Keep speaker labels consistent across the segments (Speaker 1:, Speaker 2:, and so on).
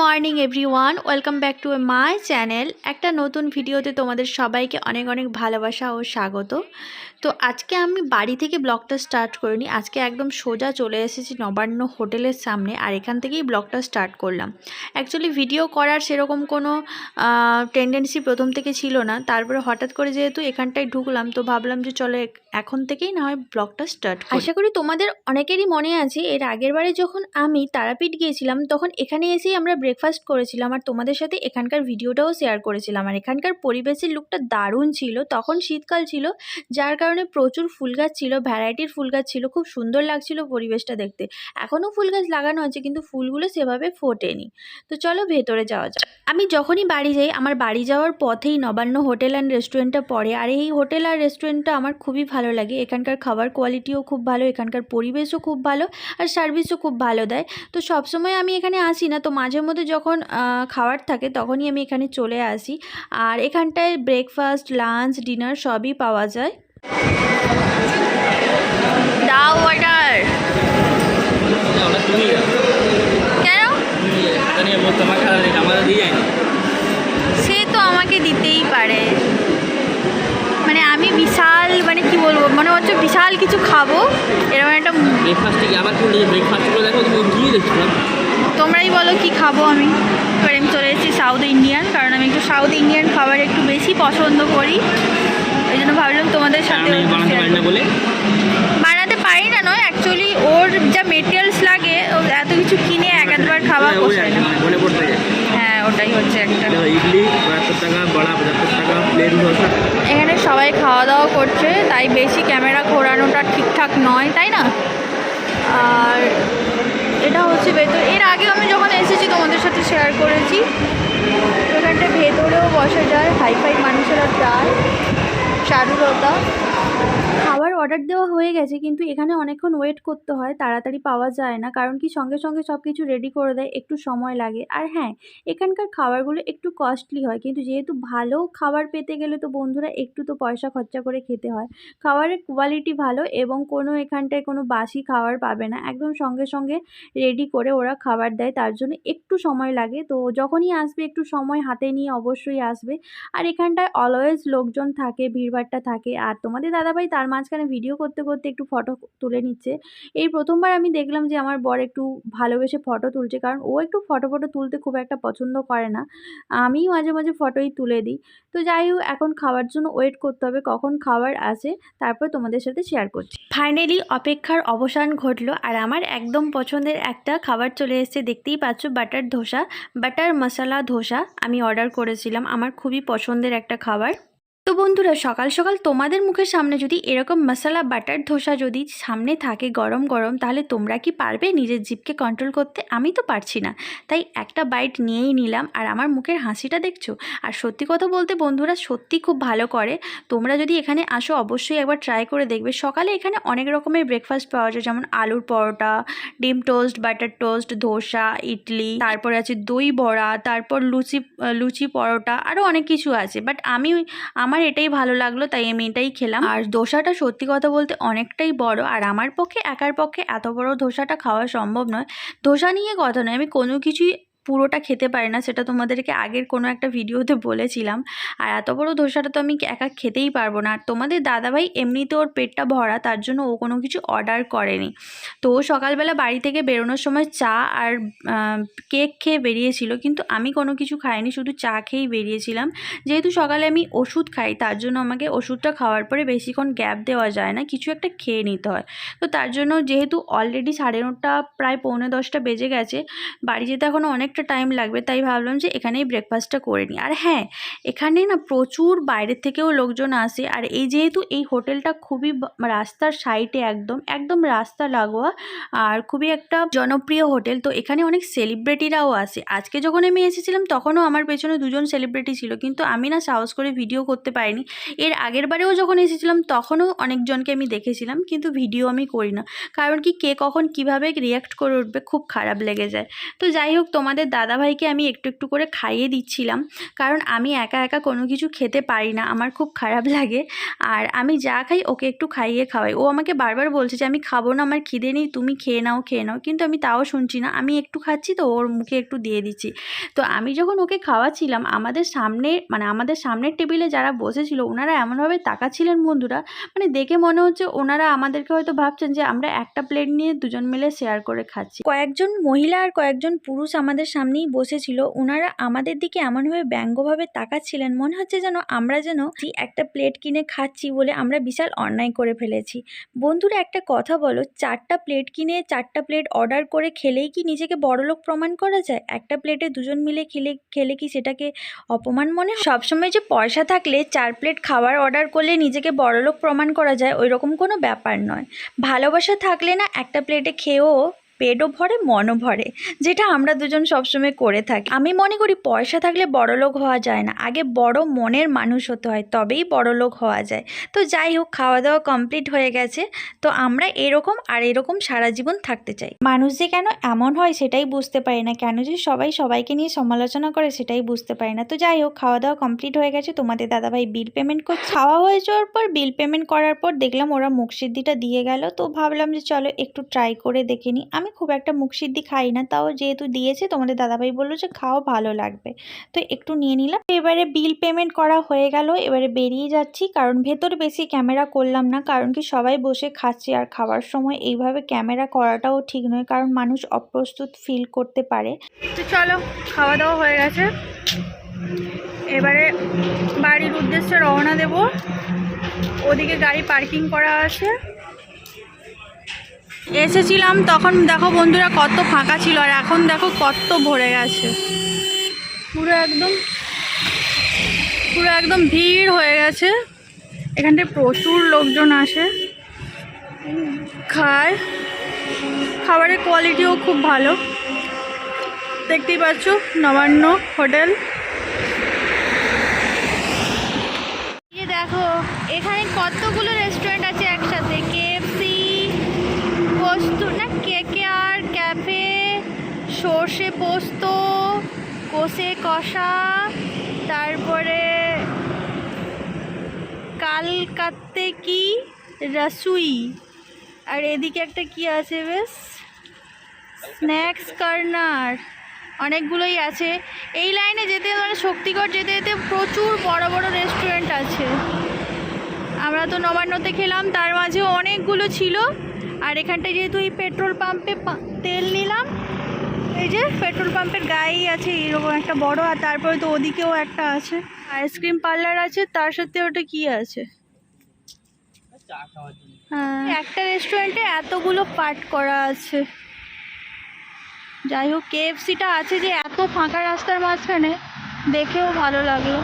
Speaker 1: Morning everyone, welcome back to my channel. একটা নতুন ভিডিওতে তোমাদের সবাইকে অনেক অনেক ভালোবাসা ও স্বাগত। তো আজকে আমি বাড়ি থেকে ব্লগটা স্টার্ট করিনি, আজকে একদম সোজা চলে এসেছি নবান্ন হোটেলের সামনে, আর এখান থেকেই ব্লগটা স্টার্ট করলাম। অ্যাকচুয়ালি ভিডিও করার সেরকম কোনো টেন্ডেন্সি প্রথম থেকে ছিল না, তারপরে হঠাৎ করে যেহেতু এখানটায় ঢুকলাম তো ভাবলাম যে চলো এখন থেকেই না হয় ব্লগটা স্টার্ট করি। আশা করি তোমাদের অনেকেরই মনে আছে এর আগের বারে যখন আমি তারাপীঠ গিয়েছিলাম তখন এখানে এসেই আমরা ব্রেকফাস্ট করেছিলাম আর তোমাদের সাথে এখানকার ভিডিওটাও শেয়ার করেছিলাম। আর এখানকার পরিবেশের লুকটা দারুণ ছিল, তখন শীতকাল ছিল যার কারণে প্রচুর ফুল গাছ ছিল, ভ্যারাইটির ফুল গাছ ছিল, খুব সুন্দর লাগছিল পরিবেশটা দেখতে। এখনও ফুল গাছ লাগানো আছে কিন্তু ফুলগুলো সেভাবে ফোটেনি। তো চলো ভেতরে যাওয়া যাক। আমি যখনই বাড়ি যাই আমার বাড়ি যাওয়ার পথেই নবান্ন হোটেল অ্যান্ড রেস্টুরেন্টটা পড়ে, আর এই হোটেল আর রেস্টুরেন্টটা আমার খুবই ভালো লাগে। এখানকার খাবার কোয়ালিটিও খুব ভালো, এখানকার পরিবেশও খুব ভালো আর সার্ভিসও খুব ভালো দেয়। তো সবসময় আমি এখানে আসি না, তো মাঝে মধ্যে যখন খাবার থাকে তখনই আমি এখানে চলে আসি। আর এখানটায় ব্রেকফাস্ট, লাঞ্চ, ডিনার সবই পাওয়া যায়। দাও অর্ডার। কেন? সে তো আমাকে দিতেই পারে, মানে আমি বিশাল, মানে কি বলবো, মনে হচ্ছে বিশাল কিছু খাবো এরকম একটা। তোমরাই বলো কি খাবো আমি। এবার আমি চলে এসেছি সাউথ ইন্ডিয়ান, কারণ আমি একটু সাউথ ইন্ডিয়ান খাবার একটু বেশি পছন্দ করি, ওই জন্য ভাবলাম তোমাদের সাথে। বানাতে পারি না নয়, অ্যাকচুয়ালি ওর যা মেটেরিয়ালস লাগে এত কিছু কিনে একবার খাওয়া পোষায় না। হ্যাঁ ওটাই হচ্ছে একটা। এখানে সবাই খাওয়া দাওয়া করছে তাই বেশি ক্যামেরা ঘোরানোটা ঠিকঠাক নয়, তাই না? আর এটা হচ্ছে ভেতর, এর আগে আমি যখন এসেছি তোমাদের সাথে শেয়ার করেছি। এখানটা ভেতরেও বসা যায়, হাইফাই মানুষেরা যায়, চারুলতা। খাবার অর্ডার দেওয়া হয়ে গেছে কিন্তু এখানে অনেকক্ষণ ওয়েট করতে হয়, তাড়াতাড়ি পাওয়া যায় না, কারণ কি সঙ্গে সঙ্গে সব কিছু রেডি করে দেয়, একটু সময় লাগে। আর হ্যাঁ, এখানকার খাবারগুলো একটু কস্টলি হয়, কিন্তু যেহেতু ভালো খাবার পেতে গেলে তো বন্ধুরা একটু তো পয়সা খরচা করে খেতে হয়। খাবারের কোয়ালিটি ভালো এবং কোনো এখানটায় কোনো বাসি খাবার পাবে না, একদম সঙ্গে সঙ্গে রেডি করে ওরা খাবার দেয়, তার জন্য একটু সময় লাগে। তো যখনই আসবে একটু সময় হাতে নিয়ে অবশ্যই আসবে। আর এখানটায় অলওয়েজ লোকজন থাকে, ভিড়ভাট্টা থাকে। আর তোমাদের দাদাভাই তার মাঝখানে ভিডিও করতে করতে একটু ফটো তুলে নিচ্ছে। এই প্রথমবার আমি দেখলাম যে আমার বর একটু ভালোবেসে ফটো তুলছে, কারণ ও একটু ফটো তুলতে খুব একটা পছন্দ করে না, আমি মাঝে মাঝে ফটোই তুলে দিই। তো যাই হোক, এখন খাওয়ার জন্য ওয়েট করতে হবে কখন খাবার আসে, তারপর তোমাদের সাথে শেয়ার করছি। ফাইনালি অপেক্ষার অবসান ঘটলো আর আমার একদম পছন্দের একটা খাবার চলে এসেছে, দেখতেই পাচ্ছ, বাটার ধোসা, বাটার মশলা ধোসা আমি অর্ডার করেছিলাম। আমার খুবই পছন্দের একটা খাবার। তো বন্ধুরা, সকাল সকাল তোমাদের মুখের সামনে যদি এরকম মশলা বাটার ধোসা যদি সামনে থাকে গরম গরম, তাহলে তোমরা কি পারবে নিজের জিভকে কন্ট্রোল করতে? আমি তো পারছি না, তাই একটা বাইট নিয়েই নিলাম। আর আমার মুখের হাসিটা দেখছো? আর সত্যি কথা বলতে বন্ধুরা, সত্যি খুব ভালো করে। তোমরা যদি এখানে আসো অবশ্যই একবার ট্রাই করে দেখবে। সকালে এখানে অনেক রকমের ব্রেকফাস্ট পাওয়া যায়, যেমন আলুর পরোটা, ডিম toast, butter toast, dosa, idli, তারপরে আছে দই বড়া, তারপর লুচি পরোটা, আরও অনেক কিছু আছে। বাট আমার এটাই ভালো লাগলো তাই আমি এটাই খেলাম। আর ধোসাটা সত্যি কথা বলতে অনেকটাই বড়, আর আমার পক্ষে একার পক্ষে এত বড় ধোসাটা খাওয়া সম্ভব নয়। ধোসা নিয়ে কথা নয়, আমি কোনো কিছুই পুরোটা খেতে পারি না, সেটা তোমাদেরকে আগের কোনো একটা ভিডিওতে বলেছিলাম। আর এত বড় ধোসাটা তো আমি একা খেতেই পারবো না। আর তোমাদের দাদাভাই এমনিতে ওর পেটটা ভরা, তার জন্য ও কোনো কিছু অর্ডার করেনি। তো সকালবেলা বাড়ি থেকে বেরোনোর সময় চা আর কেক খেয়ে বেরিয়েছিল, কিন্তু আমি কোনো কিছু খাইনি, শুধু চা খেয়েই বেরিয়েছিলাম। যেহেতু সকালে আমি ওষুধ খাই, তার জন্য আমাকে ওষুধটা খাওয়ার পরে বেশিক্ষণ গ্যাপ দেওয়া যায় না, কিছু একটা খেয়ে নিতে হয়। তো তার জন্য যেহেতু অলরেডি 9:30 প্রায় 9:45 বেজে গেছে, বাড়ি যেতে এখনও অনেক অনেকটা টাইম লাগবে, তাই ভাবলাম যে এখানেই ব্রেকফাস্টটা করে নিই। আর হ্যাঁ, এখানে না প্রচুর বাইরের থেকেও লোকজন আসে। আর এই যেহেতু এই হোটেলটা খুবই রাস্তার সাইডে, একদম একদম রাস্তা লাগোয়া, আর খুবই একটা জনপ্রিয় হোটেল, তো এখানে অনেক সেলিব্রিটিরাও আসে। আজকে যখন আমি এসেছিলাম তখনও আমার পেছনে 2জন সেলিব্রিটি ছিল, কিন্তু আমি না সাহস করে ভিডিও করতে পারিনি। এর আগের বারেও যখন এসেছিলাম তখনও অনেকজনকে আমি দেখেছিলাম, কিন্তু ভিডিও আমি করি না, কারণ কি কে কখন কিভাবে রিয়াক্ট করে উঠবে খুব খারাপ লেগে যায়। তো যাই হোক, তোমাদের দাদাভাইকে আমি একটু একটু করে খাইয়ে দিচ্ছিলাম, কারণ আমি একা একা কোনো কিছু খেতে পারি না, আমার খুব খারাপ লাগে। আর আমি যা খাই ওকে একটু খাইয়ে খাওয়াই। ও আমাকে বারবার বলছে যে আমি খাবো না, আমার খিদে নেই, তুমি খেয়ে নাও খেয়ে নাও, কিন্তু আমি তাও শুনছি না। আমি একটু খাচ্ছি তো ওর মুখে একটু দিয়ে দিচ্ছি। তো আমি যখন ওকে খাওয়াচ্ছিলাম, আমাদের সামনে মানে আমাদের সামনের টেবিলে যারা বসেছিল ওনারা এমনভাবে তাকাচ্ছিলেন বন্ধুরা, মানে দেখে মনে হচ্ছে ওনারা আমাদেরকে হয়তো ভাবছেন যে আমরা একটা প্লেট নিয়ে 2জন মিলে শেয়ার করে খাচ্ছি। কয়েকজন মহিলা আর কয়েকজন পুরুষ আমাদের সামনেই বসেছিল, ওনারা আমাদের দিকে এমনভাবে ব্যঙ্গভাবে তাকাচ্ছিলেন, মনে হচ্ছে যেন আমরা যেন একটা প্লেট কিনে খাচ্ছি বলে আমরা বিশাল অন্যায় করে ফেলেছি। বন্ধুরা, একটা কথা বলো, 4টা প্লেট কিনে 4টা প্লেট অর্ডার করে খেলেই কি নিজেকে বড়লোক প্রমাণ করা যায়? একটা প্লেটে 2জন মিলে খেলে কি সেটাকে অপমান মনে হয়? সবসময় যে পয়সা থাকলে 4 প্লেট খাবার অর্ডার করলে নিজেকে বড়লোক প্রমাণ করা যায়, ওই রকম কোনো ব্যাপার নয়। ভালোবাসা থাকলে না একটা প্লেটে খেয়েও পেটও ভরে মনও ভরে, যেটা আমরা 2জন সবসময় করে থাকি। আমি মনে করি পয়সা থাকলে বড়লোক হওয়া যায় না, আগে বড় মনের মানুষ হতে হয়, তবেই বড়লোক হওয়া যায়। তো যাই হোক, খাওয়া দাওয়া কমপ্লিট হয়ে গেছে। তো আমরা এরকম আর এরকম সারা জীবন থাকতে চাই। মানুষ যে কেন এমন হয় সেটাই বুঝতে পারি না, কেন যে সবাই সবাইকে নিয়ে সমালোচনা করে সেটাই বুঝতে পারি না। তো যাই হোক, খাওয়া দাওয়া কমপ্লিট হয়ে গেছে, তোমাদের দাদাভাই বিল পেমেন্ট করছে। খাওয়া হয়ে যাওয়ার পর বিল পেমেন্ট করার পর দেখলাম ওরা মুখসিদ্ধিটা দিয়ে গেল, তো ভাবলাম যে চলো একটু ট্রাই করে দেখে নিই। আমি খুব একটা মুখসিদ্ধি খাই না, তাও যেহেতু দিয়েছে তোমাদের দাদাভাই বললো যে খাও, ভালো লাগবে, তো একটু নিয়ে নিলাম। এবারে বিল পেমেন্ট করা হয়ে গেল, এবারে বেরিয়ে যাচ্ছি, কারণ ভেতর বেশি ক্যামেরা করলাম না, কারণ কি সবাই বসে খাচ্ছে আর খাওয়ার সময় এইভাবে ক্যামেরা করাটাও ঠিক নয়, কারণ মানুষ অপ্রস্তুত ফিল করতে পারে। তো চলো, খাওয়া দাওয়া হয়ে গেছে, এবারে বাড়ির উদ্দেশ্যে রওনা দেব। ওদিকে গাড়ি পার্কিং করা আছে। এসেছিলাম তখন দেখো বন্ধুরা কত ফাঁকা ছিল, আর এখন দেখো কত ভরে গেছে, পুরো একদম ভিড় হয়ে গেছে। এখানটায় প্রচুর লোকজন আসে, খায়, খাবারের কোয়ালিটিও খুব ভালো। দেখতেই পাচ্ছ নবান্ন হোটেল। এই দেখো এখানে কতগুলো রেস্টুরেন্ট আছে একসাথে, কেএফসি, পোস্ত না কেকেআর ক্যাফে, সর্ষে পোস্ত, কষে কষা, তারপরে কালকাতে কি রসুই, আর এদিকে একটা কি আছে বেশ স্ন্যাক্স কর্নার, অনেকগুলোই আছে। এই লাইনে যেতে মানে শক্তিগড় যেতে যেতে প্রচুর বড় বড় রেস্টুরেন্ট আছে। আমরা তো নবান্নতে খেলাম, তার মাঝেও অনেকগুলো ছিল। আর এখানটায় যেহেতু এই পেট্রোল পাম্পে তেল নিলাম, এই যে পেট্রোল পাম্পের গায়েই আছে এরকম একটা বড়, আর তারপরে তো ওদিকেও একটা আছে আইসক্রিম পার্লার আছে, তার সাথে ওটা কি আছে, হ্যাঁ একটা রেস্টুরেন্টে এতগুলো পার্ট করা আছে। যাই হোক, কেএফসিটা আছে যে এত ফাঁকা রাস্তার মাঝখানে, দেখেও ভালো লাগলো।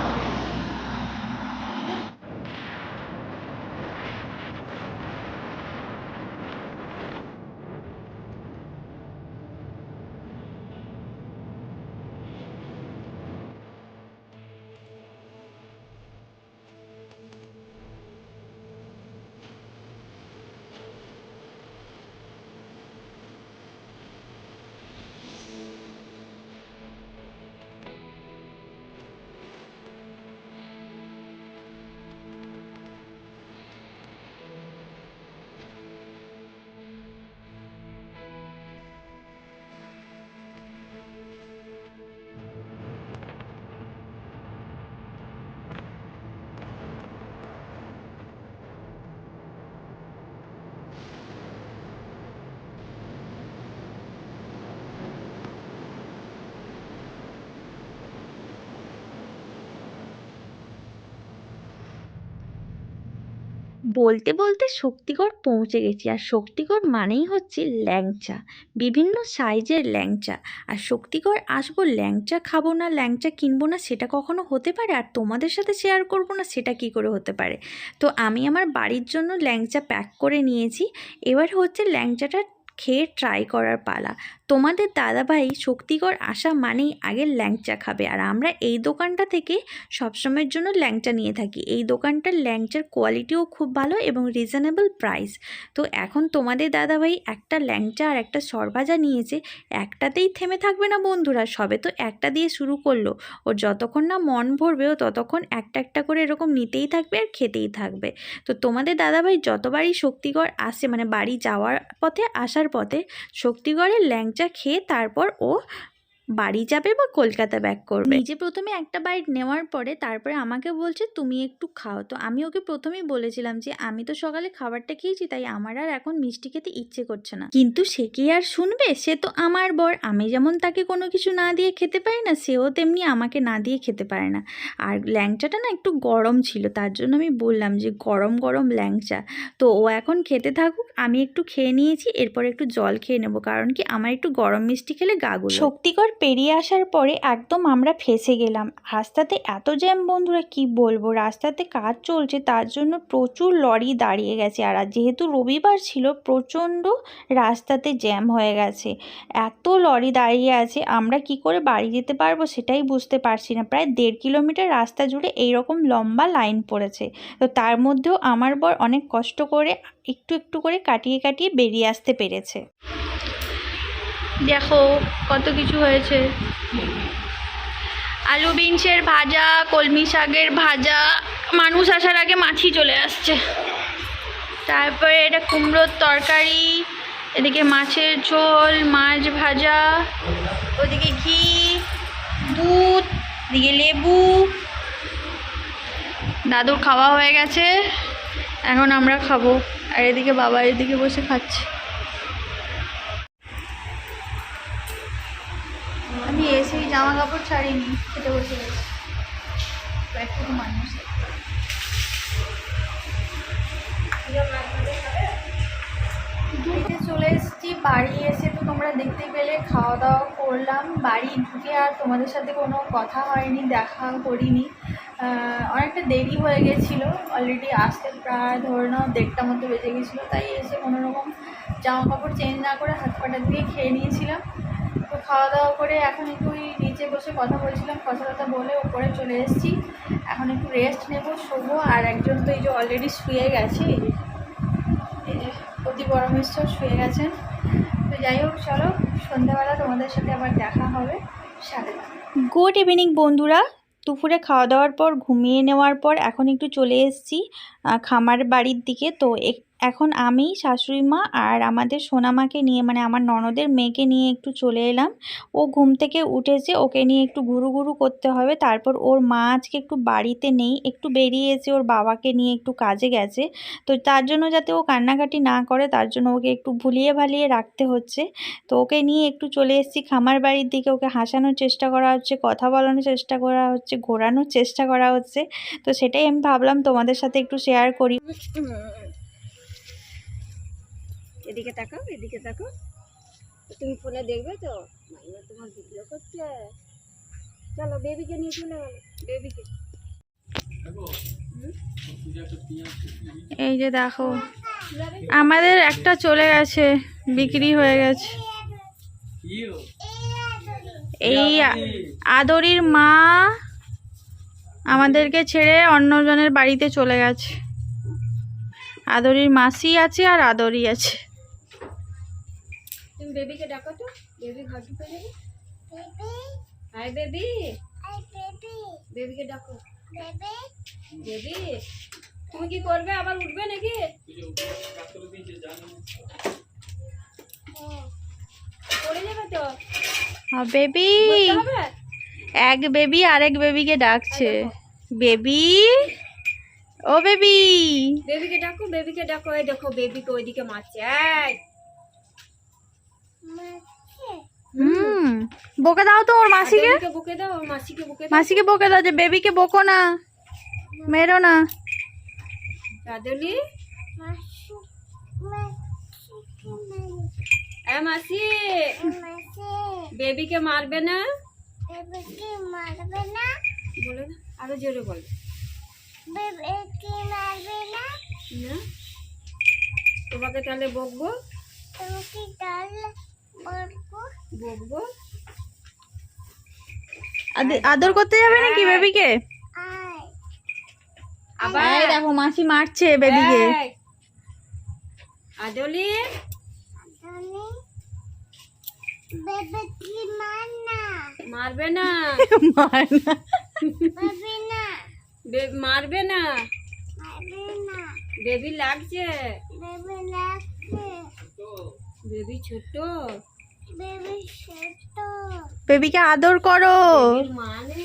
Speaker 2: বলতে বলতে শক্তিগড় পৌঁছে গেছি। আর শক্তিগড় মানেই হচ্ছে ল্যাংচা, বিভিন্ন সাইজের ল্যাংচা। আর শক্তিগড় আসবো, ল্যাংচা খাবো না, ল্যাংচা কিনবো না, সেটা কখনো হতে পারে? আর তোমাদের সাথে শেয়ার করবো না, সেটা কি করে হতে পারে? তো আমি আমার বাড়ির জন্য ল্যাংচা প্যাক করে নিয়েছি। এবার হচ্ছে ল্যাংচাটা খেয়ে ট্রাই করার পালা। তোমাদের দাদাভাই শক্তিগড় আসা মানেই আগে ল্যাংচা খাবে। আর আমরা এই দোকানটা থেকে সবসময়ের জন্য ল্যাংচা নিয়ে থাকি। এই দোকানটার ল্যাংচার কোয়ালিটিও খুব ভালো এবং রিজনেবল প্রাইস। তো এখন তোমাদের দাদাভাই একটা ল্যাংচা আর একটা সরভাজা নিয়েছে। একটাতেই থেমে থাকবে না বন্ধুরা, সবে তো একটা দিয়ে শুরু করলো। ও যতক্ষণ না মন ভরবে ও ততক্ষণ একটা একটা করে এরকম নিতেই থাকবে আর খেতেই থাকবে। তো তোমাদের দাদাভাই যতবারই শক্তিগড় আসে, মানে বাড়ি যাওয়ার পথে আসার পথে, শক্তিগড়ের ল্যাংচা খেয়ে তারপর ও বাড়ি যাবে বা কলকাতা ব্যাক করবে। নিজে প্রথমে একটা বাইট নেওয়ার পরে তারপরে আমাকে বলছে তুমি একটু খাও। তো আমি ওকে প্রথমেই বলেছিলাম যে আমি তো সকালে খাবারটা খেয়েছি, তাই আমার আর এখন মিষ্টি খেতে ইচ্ছে করছে না। কিন্তু সে কি আর শুনবে? সে তো আমার বর। আমি যেমন তাকে কোনো কিছু না দিয়ে খেতে পারি না, সেও তেমনি আমাকে না দিয়ে খেতে পারে না। আর ল্যাংচাটা না একটু গরম ছিল, তার জন্য আমি বললাম যে গরম গরম ল্যাংচা। তো ও এখন খেতে থাকুক, আমি একটু খেয়ে নিয়েছি, এরপর একটু জল খেয়ে নেবো, কারণ কি আমার একটু গরম মিষ্টি খেলে গা গুলো। শক্তিগড় পেরিয়ে আসার পরে একদম আমরা ফেঁসে গেলাম। রাস্তাতে এত জ্যাম বন্ধুরা, কি বলবো। রাস্তাতে কাজ চলছে, তার জন্য প্রচুর লরি দাঁড়িয়ে গেছে। আর যেহেতু রবিবার ছিল, প্রচণ্ড রাস্তাতে জ্যাম হয়ে গেছে। এত লরি দাঁড়িয়ে আছে, আমরা কি করে বাড়ি যেতে পারবো সেটাই বুঝতে পারছি না। প্রায় 1.5 কিলোমিটার রাস্তা জুড়ে এইরকম লম্বা লাইন পড়েছে। তো তার মধ্যেও আমার বর অনেক কষ্ট করে একটু একটু করে কাটিয়ে কাটিয়ে বেরিয়ে আসতে পেরেছে।
Speaker 1: দেখো কত কিছু হয়েছে। আলু বিনসের ভাজা, কলমি শাকের ভাজা, মানুষ আসার আগে মাছি চলে আসছে। তারপরে এটা কুমড়োর তরকারি, এদিকে মাছের ঝোল, মাছ ভাজা, ওদিকে ঘি, দুধ, এদিকে লেবু। দাদুর খাওয়া হয়ে গেছে, এখন আমরা খাবো। আর এদিকে বাবা এদিকে বসে খাচ্ছে। আমি এসেই জামা কাপড় ছাড়িনি, খেতে বসে গেছি। একটু মানুষ চলে এসেছি বাড়ি এসে, তো তোমরা দেখতে পেলে খাওয়া দাওয়া করলাম। বাড়ি ঢুকে আর তোমাদের সাথে কোনো কথা হয়নি, দেখা করিনি। অনেকটা দেরি হয়ে গেছিলো, অলরেডি আসতে প্রায় ধরে নাও 1:30 মতো বেজে গেছিলো। তাই এসে কোনোরকম জামা কাপড় চেঞ্জ না করে হাত পাটা দিয়ে খেয়ে নিয়েছিলাম। তো খাওয়া দাওয়া করে এখন একটু নিচে বসে কথা বলছিলাম, কথা বলে ওপরে চলে এসেছি। এখন একটু রেস্ট নেবো, শোবো। আর একজন তো এই যে অলরেডি শুয়ে গেছে, এই যে অতি পরমেশ্বর শুয়ে গেছেন। তো যাই হোক, চলো সন্ধ্যাবেলা তোমাদের সাথে আবার দেখা হবে 9:30।
Speaker 2: গুড ইভিনিং বন্ধুরা। দুপুরে খাওয়া দাওয়ার পর ঘুমিয়ে নেওয়ার পর এখন একটু চলে এসেছি খামার বাড়ির দিকে। তো এখন আমি, শাশুড়ি মা আর আমাদের সোনামাকে নিয়ে, মানে আমার ননদের মেয়েকে নিয়ে একটু চলে এলাম। ও ঘুম থেকে উঠেছে, ওকে নিয়ে একটু ঘুরু ঘুরু করতে হবে। তারপর ওর মা আজকে একটু বাড়িতে নেই, একটু বেরিয়েছে, ওর বাবাকে নিয়ে একটু কাজে গেছে। তো তার জন্য যাতে ও কান্নাকাটি না করে, তার জন্য ওকে একটু ভুলিয়ে ভালিয়ে রাখতে হচ্ছে। তো ওকে নিয়ে একটু চলে এসেছি খামার বাড়ির দিকে। ওকে হাসানোর চেষ্টা করা হচ্ছে, কথা বলানোর চেষ্টা করা হচ্ছে, ঘোরানোর চেষ্টা করা হচ্ছে। তো সেটাই আমি ভাবলাম তোমাদের সাথে একটু শেয়ার করি।
Speaker 3: এদিকে তাকাও, এদিকে তাকাও। তুমি ফোনে দেখবে তো, মাইমা তোমার ভিডিও করছে। চলো বেবিকে নিয়ে চলে গেল, বেবিকে।
Speaker 1: এই যে দেখো, আমাদের একটা চলে গেছে, বিক্রি হয়ে গেছে। এই আদরির মা আমাদেরকে ছেড়ে অন্যজনের বাড়িতে চলে গেছে। আদরির মাসি আছে আর আদরি আছে।
Speaker 3: তুমি বেবিকে ডাকো তো, বেবি ঘর ঢুকে যাবে। হাই বেবি, বেবিকে ডাকো। বেবি তুমি কি করবে, আবার উঠবে নাকি? পড়ে যাবে তো
Speaker 1: বেবি, এক বেবি আরেক বেবিকে ডাকছে। বেবি, ও বেবি,
Speaker 3: বেবিকে ডাকো, বেবিকে ডাকো। এই দেখো বেবিকে ওইদিকে মারছে।
Speaker 1: বকে দাও তো ওর মাসিকে।
Speaker 3: বুকে দাও, ওর মাসিকে বুকে দাও।
Speaker 1: মাসিকে বকে দাও যে বেবিকে বকো না, মেরো না।
Speaker 3: রাধুলি মাসি বেবিকে মারবে না বলে না, আরো জোরে বল। না? তোমাকে তাহলে বকবো বকবো।
Speaker 1: আদর করতে যাবে নাকি
Speaker 3: হ্যাঁ।
Speaker 1: বেবিকে?
Speaker 3: আবার
Speaker 1: এই দেখো মাসি মারছে বেবিকে।
Speaker 3: এই, আদলি মারবে না
Speaker 1: মার না।
Speaker 3: মারবে না, বেবি লাগছে, বেবি ছোট,
Speaker 1: বেবিকে আদর করো।
Speaker 3: মানে